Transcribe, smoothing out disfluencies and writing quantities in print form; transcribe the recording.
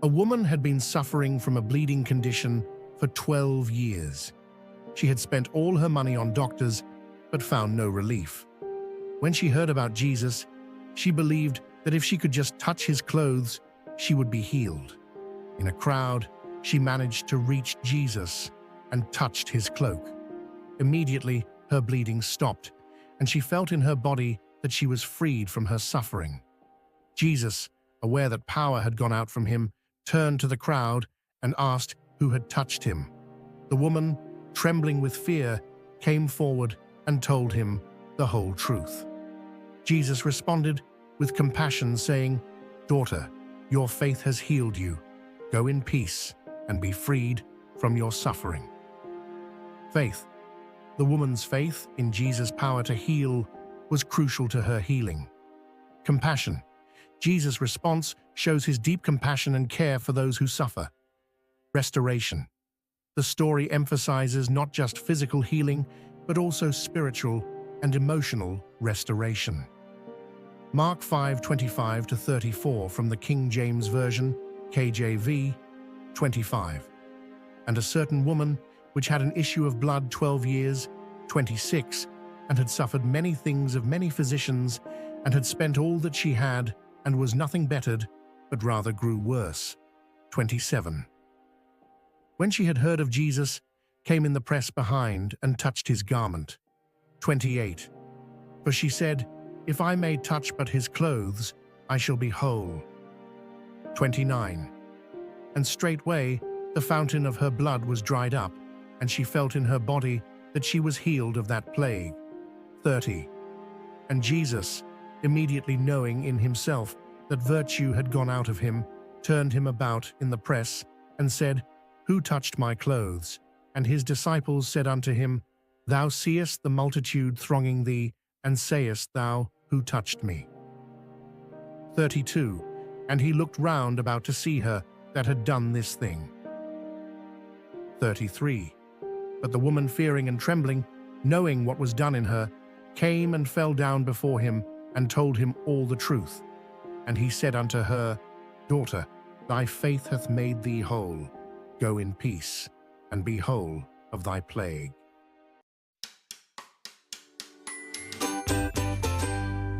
A woman had been suffering from a bleeding condition for 12 years. She had spent all her money on doctors, but found no relief. When she heard about Jesus, she believed that if she could just touch his clothes, she would be healed. In a crowd, she managed to reach Jesus and touched his cloak. Immediately, her bleeding stopped, and she felt in her body that she was freed from her suffering. Jesus, aware that power had gone out from him, turned to the crowd and asked who had touched him. The woman, trembling with fear, came forward and told him the whole truth. Jesus responded with compassion, saying, "Daughter, your faith has healed you. Go in peace and be freed from your suffering." Faith. The woman's faith in Jesus' power to heal was crucial to her healing. Compassion. Jesus' response shows his deep compassion and care for those who suffer. Restoration. The story emphasizes not just physical healing, but also spiritual and emotional restoration. Mark 5:25-34 from the King James Version, KJV 25. And a certain woman, which had an issue of blood 12 years, 26, and had suffered many things of many physicians, and had spent all that she had, and was nothing bettered, but rather grew worse. 27. When she had heard of Jesus, came in the press behind, and touched his garment. 28. For she said, "If I may touch but his clothes, I shall be whole." 29. And straightway the fountain of her blood was dried up, and she felt in her body that she was healed of that plague. 30. And Jesus, immediately knowing in himself that virtue had gone out of him, turned him about in the press, and said, "Who touched my clothes?" And his disciples said unto him, "Thou seest the multitude thronging thee, and sayest thou, Who touched me?" 32. And he looked round about to see her that had done this thing. 33. But the woman, fearing and trembling, knowing what was done in her, came and fell down before him, and told him all the truth. And he said unto her, "Daughter, thy faith hath made thee whole. Go in peace, and be whole of thy plague."